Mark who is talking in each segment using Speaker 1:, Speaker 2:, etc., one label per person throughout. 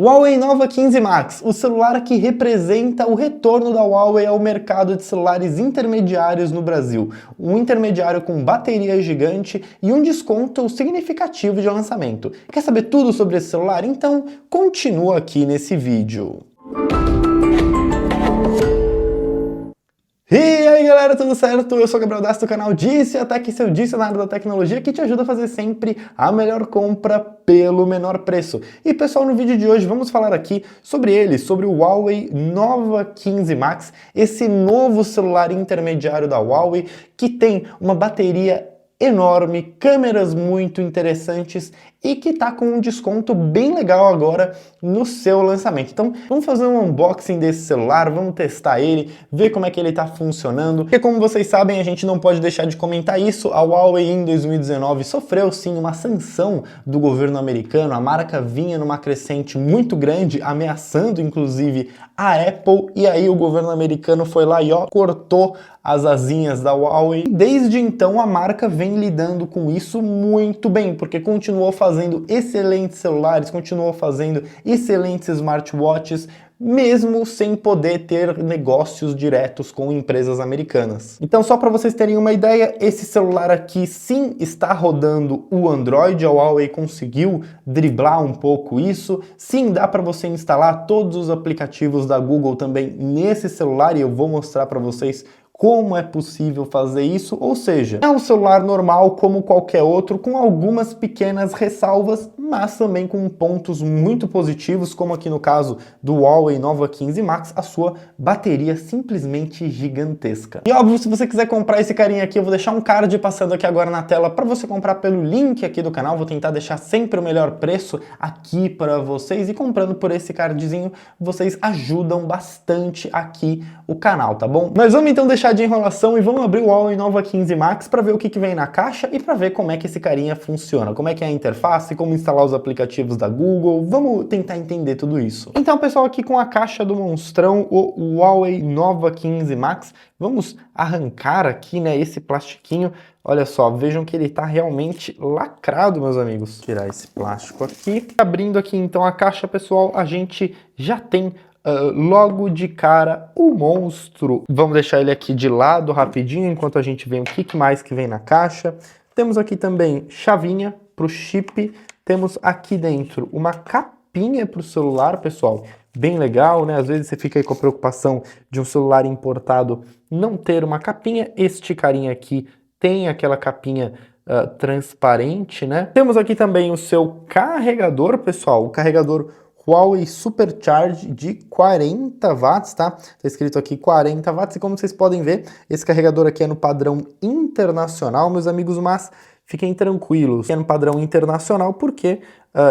Speaker 1: Huawei Nova 15 Max, o celular que representa o retorno da Huawei ao mercado de celulares intermediários no Brasil. Um intermediário com bateria gigante e um desconto significativo de lançamento. Quer saber tudo sobre esse celular? Então continua aqui nesse vídeo. E aí galera, tudo certo? Eu sou o Gabriel Dassi do canal Dici-Tech, seu dicionário da tecnologia que te ajuda a fazer sempre a melhor compra pelo menor preço. E pessoal, no vídeo de hoje vamos falar aqui sobre ele, sobre o Huawei Nova 15 Max, esse novo celular intermediário da Huawei que tem uma bateria enorme, câmeras muito interessantes e que tá com um desconto bem legal agora no seu lançamento. Então vamos fazer um unboxing desse celular, vamos testar ele, ver como é que ele tá funcionando, porque como vocês sabem, a gente não pode deixar de comentar isso, a Huawei em 2019 sofreu sim uma sanção do governo americano, a marca vinha numa crescente muito grande, ameaçando inclusive a Apple, e aí o governo americano foi lá e ó, cortou as asinhas da Huawei. Desde então a marca vem lidando com isso muito bem, porque continuou fazendo excelentes celulares, continuou fazendo excelentes smartwatches, mesmo sem poder ter negócios diretos com empresas americanas. Então, só para vocês terem uma ideia, esse celular aqui sim está rodando o Android, a Huawei conseguiu driblar um pouco isso, sim dá para você instalar todos os aplicativos da Google também nesse celular e eu vou mostrar para vocês como é possível fazer isso, ou seja, é um celular normal como qualquer outro, com algumas pequenas ressalvas, mas também com pontos muito positivos, como aqui no caso do Huawei Nova 15 Max, a sua bateria simplesmente gigantesca. E óbvio, se você quiser comprar esse carinha aqui, eu vou deixar um card passando aqui agora na tela para você comprar pelo link aqui do canal, vou tentar deixar sempre o melhor preço aqui para vocês, e comprando por esse cardzinho, vocês ajudam bastante aqui o canal, tá bom? Mas vamos então deixar de enrolação e vamos abrir o Huawei Nova 15 Max para ver o que vem na caixa e para ver como é que esse carinha funciona, como é que é a interface, como instalar os aplicativos da Google, vamos tentar entender tudo isso. Então pessoal, aqui com a caixa do monstrão, o Huawei Nova 15 Max, vamos arrancar aqui, né, esse plastiquinho. Olha só, vejam que ele está realmente lacrado, meus amigos. Vou tirar esse plástico aqui. Abrindo aqui então a caixa, pessoal, a gente já tem logo de cara o monstro. Vamos deixar ele aqui de lado rapidinho enquanto a gente vê o que mais que vem na caixa. Temos aqui também chavinha para o chip. Temos aqui dentro uma capinha para o celular, pessoal. Bem legal, né? Às vezes você fica aí com a preocupação de um celular importado não ter uma capinha. Este carinha aqui tem aquela capinha transparente, né? Temos aqui também o seu carregador, pessoal. O carregador Huawei Supercharge de 40 watts, tá? Tá escrito aqui 40 watts e como vocês podem ver, esse carregador aqui é no padrão internacional, meus amigos, mas fiquem tranquilos, é no padrão internacional porque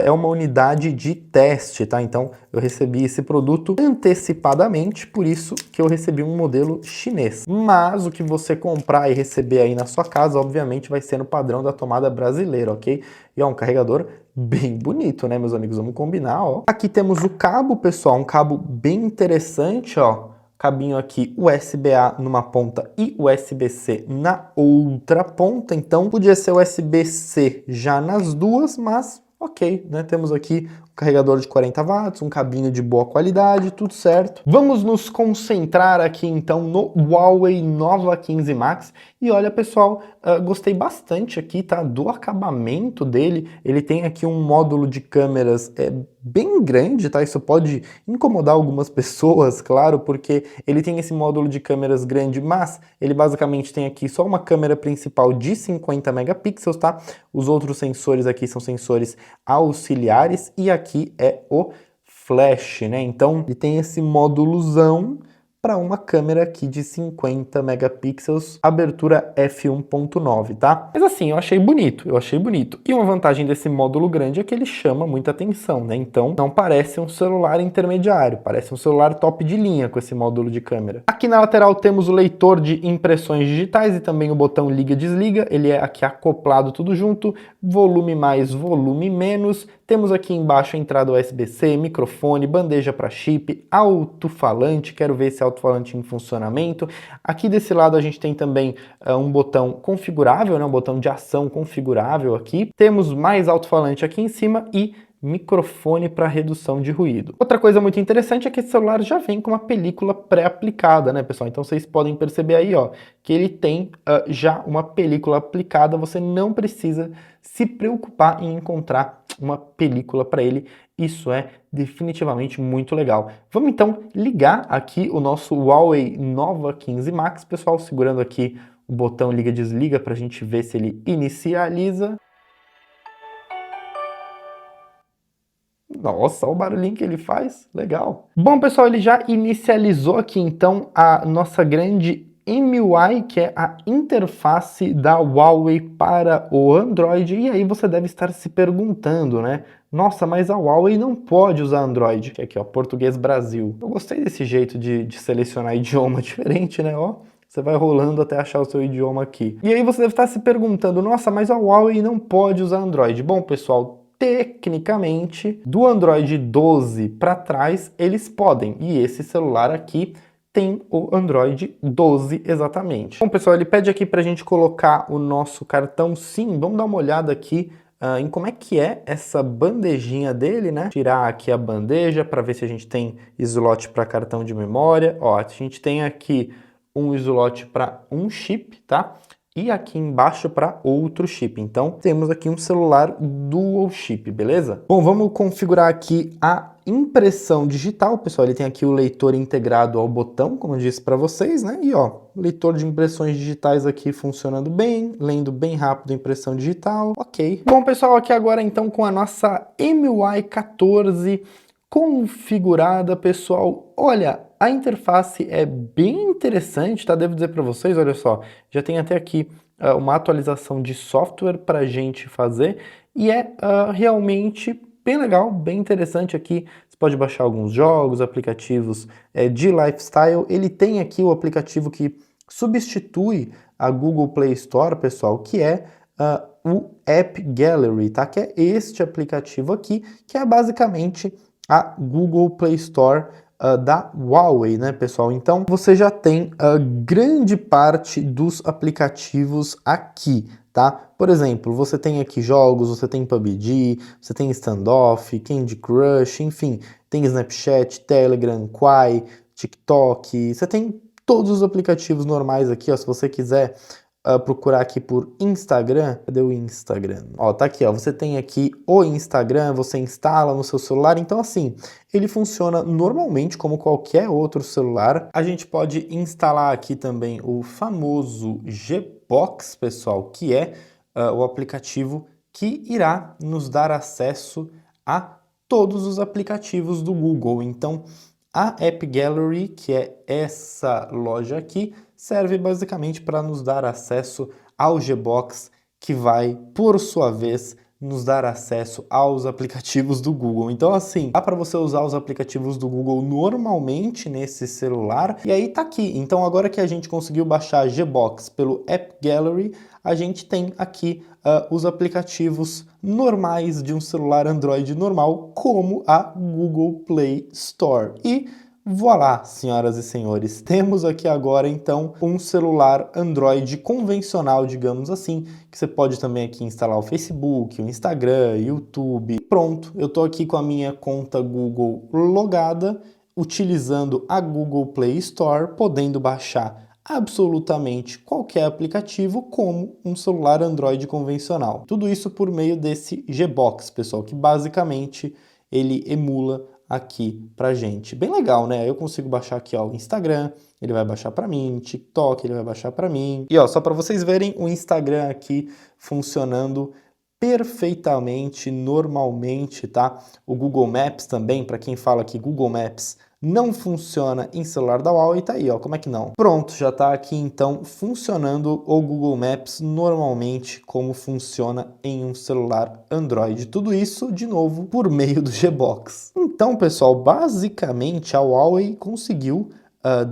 Speaker 1: é uma unidade de teste, tá? Então eu recebi esse produto antecipadamente, por isso que eu recebi um modelo chinês. Mas o que você comprar e receber aí na sua casa, obviamente, vai ser no padrão da tomada brasileira, ok? E é um carregador bem bonito, né, meus amigos? Vamos combinar, ó. Aqui temos o cabo, pessoal, um cabo bem interessante, ó. Cabinho aqui USB-A numa ponta e USB-C na outra ponta. Então, podia ser USB-C já nas duas, mas ok, né? Temos aqui um carregador de 40 watts, um cabinho de boa qualidade, tudo certo. Vamos nos concentrar aqui então no Huawei Nova 15 Max. E olha, pessoal, gostei bastante aqui, tá? Do acabamento dele. Ele tem aqui um módulo de câmeras bem grande, tá? Isso pode incomodar algumas pessoas, claro, porque ele tem esse módulo de câmeras grande, mas ele basicamente tem aqui só uma câmera principal de 50 megapixels, tá? Os outros sensores aqui são sensores auxiliares e aqui é o flash, né? Então ele tem esse módulozão para uma câmera aqui de 50 megapixels, abertura f1.9, tá? Mas assim, eu achei bonito. E uma vantagem desse módulo grande é que ele chama muita atenção, né? Então não parece um celular intermediário, parece um celular top de linha com esse módulo de câmera. Aqui na lateral temos o leitor de impressões digitais e também o botão liga-desliga, ele é aqui acoplado tudo junto, volume mais, volume menos. Temos aqui embaixo a entrada USB-C, microfone, bandeja para chip, alto-falante, quero ver esse alto-falante em funcionamento. Aqui desse lado a gente tem também um botão configurável, né, um botão de ação configurável aqui. Temos mais alto-falante aqui em cima e microfone para redução de ruído. Outra coisa muito interessante é que esse celular já vem com uma película pré-aplicada, né, pessoal? Então vocês podem perceber aí, ó, que ele tem já uma película aplicada, você não precisa se preocupar em encontrar uma película para ele. Isso é definitivamente muito legal. Vamos então ligar aqui o nosso Huawei Nova 15 Max, pessoal, segurando aqui o botão liga-desliga para a gente ver se ele inicializa. Nossa, olha o barulhinho que ele faz, legal. Bom, pessoal, ele já inicializou aqui então a nossa grande MIUI, que é a interface da Huawei para o Android, e aí você deve estar se perguntando, né? Nossa, mas a Huawei não pode usar Android. Aqui, ó, português Brasil. Eu gostei desse jeito de selecionar idioma diferente, né? Ó, você vai rolando até achar o seu idioma aqui. E aí você deve estar se perguntando, nossa, mas a Huawei não pode usar Android. Bom, pessoal, tecnicamente, do Android 12 para trás, eles podem. E esse celular aqui tem o Android 12 exatamente. Bom, pessoal, ele pede aqui para a gente colocar o nosso cartão SIM. Vamos dar uma olhada aqui em como é que é essa bandejinha dele, né? Tirar aqui a bandeja para ver se a gente tem slot para cartão de memória. Ó, a gente tem aqui um slot para um chip, tá? E aqui embaixo para outro chip. Então, temos aqui um celular dual chip, beleza? Bom, vamos configurar aqui a impressão digital, pessoal. Ele tem aqui o leitor integrado ao botão, como eu disse para vocês, né? E ó, leitor de impressões digitais aqui funcionando bem, lendo bem rápido a impressão digital, ok. Bom, pessoal, aqui agora então com a nossa MIUI 14 configurada, pessoal, olha, a interface é bem interessante, tá? Devo dizer para vocês, olha só, já tem até aqui uma atualização de software para a gente fazer e é realmente bem legal, bem interessante aqui. Você pode baixar alguns jogos, aplicativos de lifestyle. Ele tem aqui o aplicativo que substitui a Google Play Store, pessoal, que é o App Gallery, tá? Que é este aplicativo aqui, que é basicamente a Google Play Store da Huawei, né, pessoal? Então, você já tem grande parte dos aplicativos aqui, tá? Por exemplo, você tem aqui jogos, você tem PUBG, você tem Standoff, Candy Crush, enfim, tem Snapchat, Telegram, Quai, TikTok, você tem todos os aplicativos normais aqui, ó, se você quiser procurar aqui por Instagram, cadê o Instagram? Ó, tá aqui, ó, você tem aqui o Instagram, você instala no seu celular, então assim, ele funciona normalmente como qualquer outro celular. A gente pode instalar aqui também o famoso Gbox, pessoal, que é o aplicativo que irá nos dar acesso a todos os aplicativos do Google. Então, a App Gallery, que é essa loja aqui, serve basicamente para nos dar acesso ao Gbox, que vai, por sua vez, nos dar acesso aos aplicativos do Google. Então, assim, dá para você usar os aplicativos do Google normalmente nesse celular. E aí tá aqui. Então, agora que a gente conseguiu baixar a Gbox pelo App Gallery, a gente tem aqui os aplicativos normais de um celular Android normal, como a Google Play Store. E voilá, senhoras e senhores, temos aqui agora então um celular Android convencional, digamos assim, que você pode também aqui instalar o Facebook, o Instagram, YouTube. Pronto, eu tô aqui com a minha conta Google logada, utilizando a Google Play Store, podendo baixar absolutamente qualquer aplicativo como um celular Android convencional. Tudo isso por meio desse Gbox, pessoal, que basicamente ele emula aqui pra gente. Bem legal, né? Eu consigo baixar aqui, ó, o Instagram, ele vai baixar para mim, TikTok, ele vai baixar para mim. E ó, só para vocês verem o Instagram aqui funcionando perfeitamente, normalmente, tá? O Google Maps também, para quem fala que Google Maps não funciona em celular da Huawei, tá aí, ó, como é que não? Pronto, já tá aqui então funcionando o Google Maps normalmente como funciona em um celular Android. Tudo isso, de novo, por meio do Gbox. Então, pessoal, basicamente a Huawei conseguiu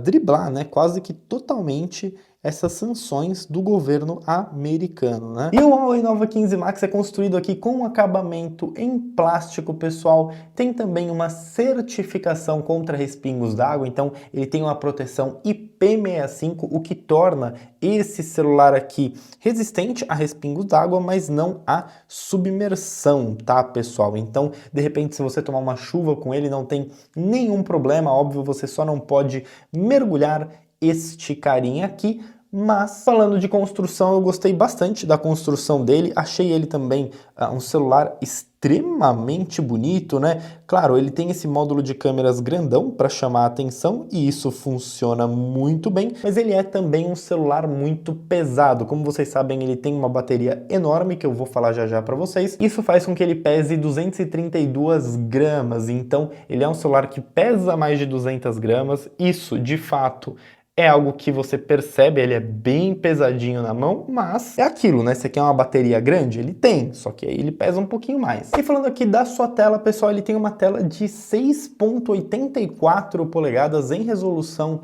Speaker 1: driblar, né, quase que totalmente essas sanções do governo americano, né? E o Huawei Nova 15 Max é construído aqui com um acabamento em plástico, pessoal. Tem também uma certificação contra respingos d'água, então ele tem uma proteção IP65, o que torna esse celular aqui resistente a respingos d'água, mas não a submersão, tá, pessoal? Então, de repente, se você tomar uma chuva com ele, não tem nenhum problema, óbvio, você só não pode mergulhar este carinha aqui. Mas, falando de construção, eu gostei bastante da construção dele, achei ele também um celular extremamente bonito, né? Claro, ele tem esse módulo de câmeras grandão para chamar a atenção e isso funciona muito bem, mas ele é também um celular muito pesado. Como vocês sabem, ele tem uma bateria enorme, que eu vou falar já já para vocês. Isso faz com que ele pese 232 gramas, então ele é um celular que pesa mais de 200 gramas. Isso, de fato, é algo que você percebe, ele é bem pesadinho na mão, mas é aquilo, né? Você quer uma bateria grande? Ele tem, só que aí ele pesa um pouquinho mais. E falando aqui da sua tela, pessoal, ele tem uma tela de 6.84 polegadas em resolução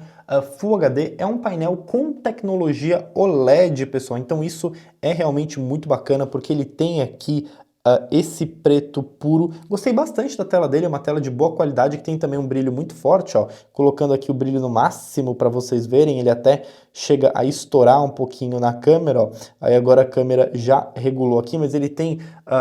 Speaker 1: Full HD. É um painel com tecnologia OLED, pessoal, então isso é realmente muito bacana, porque ele tem aqui esse preto puro. Gostei bastante da tela dele, é uma tela de boa qualidade que tem também um brilho muito forte, ó. Colocando aqui o brilho no máximo para vocês verem, ele até chega a estourar um pouquinho na câmera, ó. Aí agora a câmera já regulou aqui, mas ele tem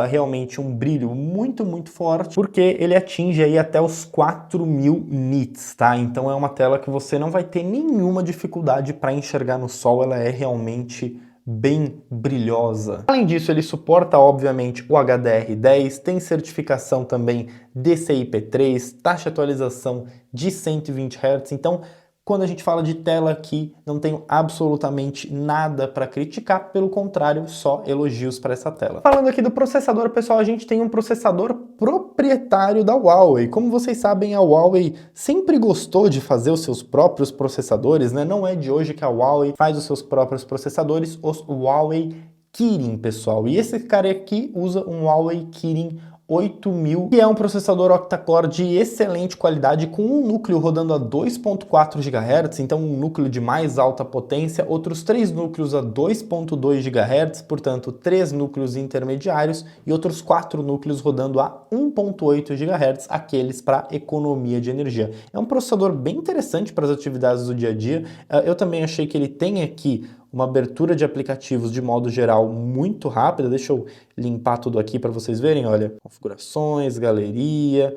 Speaker 1: realmente um brilho muito, muito forte, porque ele atinge aí até os 4000 nits, tá? Então é uma tela que você não vai ter nenhuma dificuldade para enxergar no sol, ela é realmente bem brilhosa. Além disso, ele suporta, obviamente, o HDR10, tem certificação também DCI-P3, taxa de atualização de 120 Hz, então quando a gente fala de tela aqui, não tenho absolutamente nada para criticar, pelo contrário, só elogios para essa tela. Falando aqui do processador, pessoal, a gente tem um processador proprietário da Huawei. Como vocês sabem, a Huawei sempre gostou de fazer os seus próprios processadores, né? Não é de hoje que a Huawei faz os seus próprios processadores, os Huawei Kirin, pessoal. E esse cara aqui usa um Huawei Kirin 8000, que é um processador octa-core de excelente qualidade, com um núcleo rodando a 2.4 GHz, então um núcleo de mais alta potência, outros 3 núcleos a 2.2 GHz, portanto 3 núcleos intermediários e outros 4 núcleos rodando a 1.8 GHz, aqueles para economia de energia. É um processador bem interessante para as atividades do dia a dia. Eu também achei que ele tem aqui uma abertura de aplicativos de modo geral muito rápida. Deixa eu limpar tudo aqui para vocês verem, olha, configurações, galeria.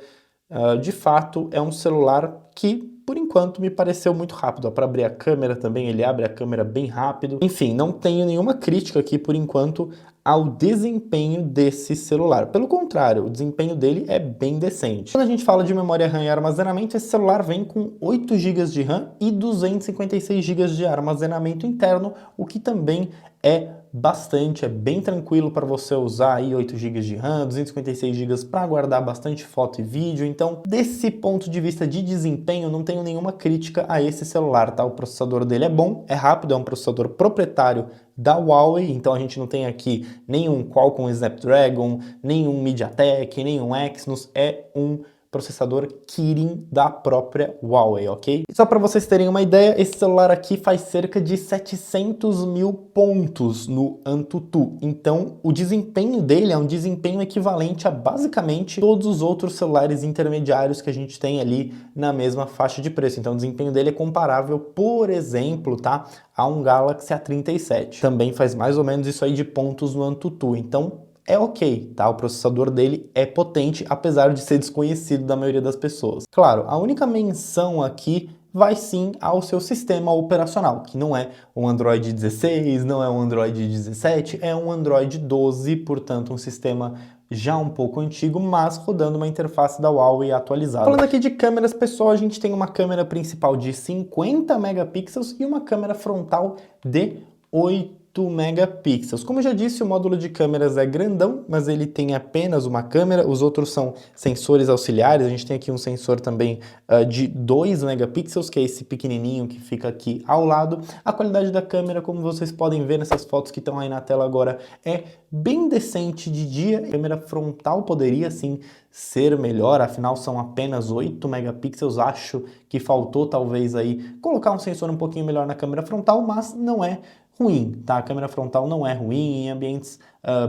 Speaker 1: De fato, é um celular que, por enquanto, me pareceu muito rápido. Para abrir a câmera também, ele abre a câmera bem rápido. Enfim, não tenho nenhuma crítica aqui, por enquanto, ao desempenho desse celular. Pelo contrário, o desempenho dele é bem decente. Quando a gente fala de memória RAM e armazenamento, esse celular vem com 8 GB de RAM e 256 GB de armazenamento interno, o que também é bastante, é bem tranquilo para você usar aí 8 GB de RAM, 256 GB para guardar bastante foto e vídeo. Então, desse ponto de vista de desempenho, não tenho nenhuma crítica a esse celular, tá? O processador dele é bom, é rápido, é um processador proprietário da Huawei, então a gente não tem aqui nenhum Qualcomm Snapdragon, nenhum MediaTek, nenhum Exynos, é um processador Kirin da própria Huawei, ok? E só para vocês terem uma ideia, esse celular aqui faz cerca de 700 mil pontos no AnTuTu, então o desempenho dele é um desempenho equivalente a basicamente todos os outros celulares intermediários que a gente tem ali na mesma faixa de preço. Então o desempenho dele é comparável, por exemplo, tá, a um Galaxy A37. Também faz mais ou menos isso aí de pontos no AnTuTu, então é ok, tá? O processador dele é potente, apesar de ser desconhecido da maioria das pessoas. Claro, a única menção aqui vai sim ao seu sistema operacional, que não é um Android 16, não é um Android 17, é um Android 12, portanto um sistema já um pouco antigo, mas rodando uma interface da Huawei atualizada. Falando aqui de câmeras, pessoal, a gente tem uma câmera principal de 50 megapixels e uma câmera frontal de 8 megapixels. Como eu já disse, o módulo de câmeras é grandão, mas ele tem apenas uma câmera, os outros são sensores auxiliares. A gente tem aqui um sensor também de 2 megapixels, que é esse pequenininho que fica aqui ao lado. A qualidade da câmera, como vocês podem ver nessas fotos que estão aí na tela agora, é bem decente de dia. A câmera frontal poderia sim ser melhor, afinal são apenas 8 megapixels, acho que faltou talvez aí colocar um sensor um pouquinho melhor na câmera frontal, mas não é ruim, tá? A câmera frontal não é ruim, em ambientes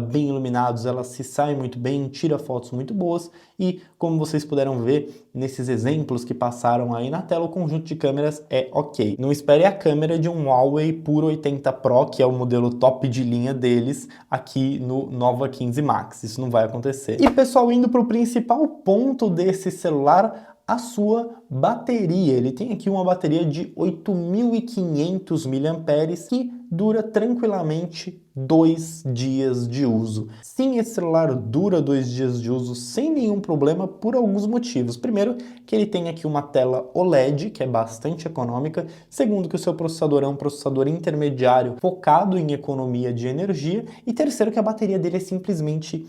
Speaker 1: bem iluminados ela se sai muito bem, tira fotos muito boas e, como vocês puderam ver nesses exemplos que passaram aí na tela, o conjunto de câmeras é ok. Não espere a câmera de um Huawei Puro 80 Pro, que é o modelo top de linha deles, aqui no Nova 15 Max, isso não vai acontecer. E pessoal, indo para o principal ponto desse celular, a sua bateria. Ele tem aqui uma bateria de 8.500 mAh que dura tranquilamente 2 dias de uso. Sim, esse celular dura 2 dias de uso sem nenhum problema por alguns motivos. Primeiro, que ele tem aqui uma tela OLED, que é bastante econômica. Segundo, que o seu processador é um processador intermediário focado em economia de energia. E terceiro, que a bateria dele é simplesmente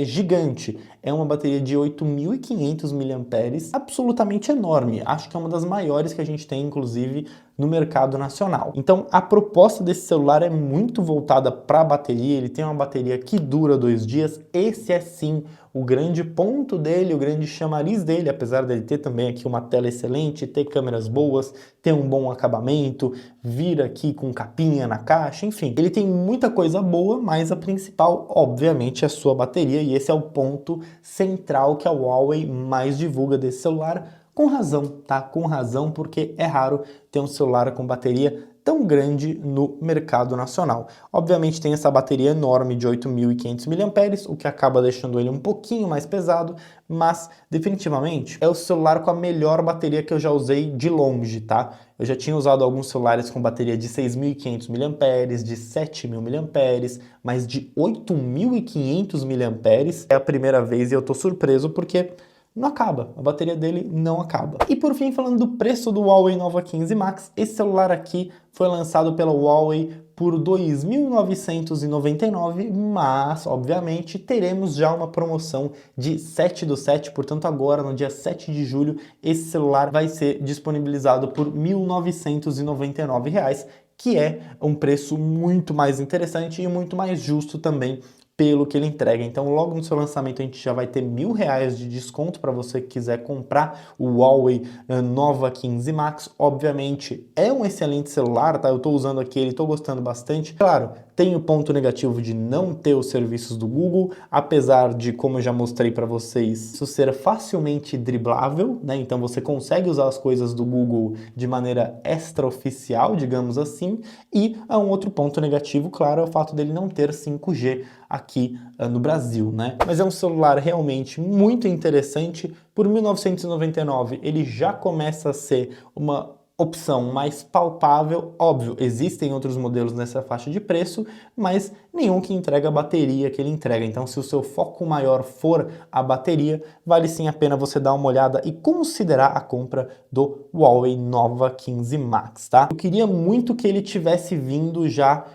Speaker 1: gigante. É uma bateria de 8.500 mAh, absolutamente enorme. Acho que é uma das maiores que a gente tem, inclusive, no mercado nacional. Então, a proposta desse celular é muito voltada para a bateria. Ele tem uma bateria que dura 2 dias. Esse é sim o grande ponto dele, o grande chamariz dele, apesar dele ter também aqui uma tela excelente, ter câmeras boas, ter um bom acabamento, vir aqui com capinha na caixa, enfim. Ele tem muita coisa boa, mas a principal, obviamente, é a sua bateria, e esse é o ponto central que a Huawei mais divulga desse celular. Com razão, tá? Com razão, porque é raro ter um celular com bateria tão grande no mercado nacional. Obviamente tem essa bateria enorme de 8.500 mAh, o que acaba deixando ele um pouquinho mais pesado, mas definitivamente é o celular com a melhor bateria que eu já usei de longe, tá? Eu já tinha usado alguns celulares com bateria de 6.500 mAh, de 7.000 mAh, mas de 8.500 mAh é a primeira vez e eu tô surpreso porque não acaba, a bateria dele não acaba. E por fim, falando do preço do Huawei Nova 15 Max, esse celular aqui foi lançado pela Huawei por R$ 2.999, mas, obviamente, teremos já uma promoção de 7 do 7, portanto agora, no dia 7 de julho, esse celular vai ser disponibilizado por R$ 1.999, que é um preço muito mais interessante e muito mais justo também pelo que ele entrega. Então logo no seu lançamento a gente já vai ter R$ 1.000 de desconto para você que quiser comprar o Huawei Nova 15 Max. Obviamente é um excelente celular, tá? Eu tô usando aqui, ele tô gostando bastante. Claro, tem o ponto negativo de não ter os serviços do Google, apesar de, como eu já mostrei para vocês, isso ser facilmente driblável, né? Então você consegue usar as coisas do Google de maneira extraoficial, digamos assim. E um outro ponto negativo, claro, é o fato dele não ter 5G aqui no Brasil, né? Mas é um celular realmente muito interessante. Por R$ 1.999 ele já começa a ser uma opção mais palpável. Óbvio, existem outros modelos nessa faixa de preço, mas nenhum que entrega a bateria que ele entrega. Então, se o seu foco maior for a bateria, vale sim a pena você dar uma olhada e considerar a compra do Huawei Nova 15 Max, tá? Eu queria muito que ele tivesse vindo já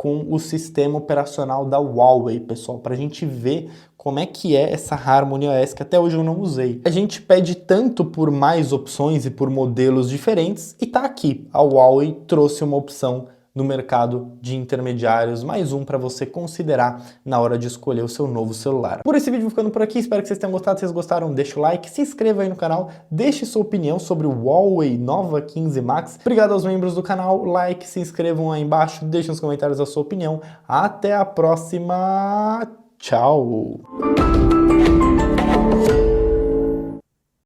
Speaker 1: com o sistema operacional da Huawei, pessoal, para a gente ver como é que é essa Harmony OS, que até hoje eu não usei. A gente pede tanto por mais opções e por modelos diferentes, e tá aqui, a Huawei trouxe uma opção no mercado de intermediários, mais um para você considerar na hora de escolher o seu novo celular. Por esse vídeo ficando por aqui, espero que vocês tenham gostado. Se vocês gostaram, deixa o like, se inscreva aí no canal, deixe sua opinião sobre o Huawei Nova 15 Max. Obrigado aos membros do canal, like, se inscrevam aí embaixo, deixem nos comentários a sua opinião. Até a próxima, tchau!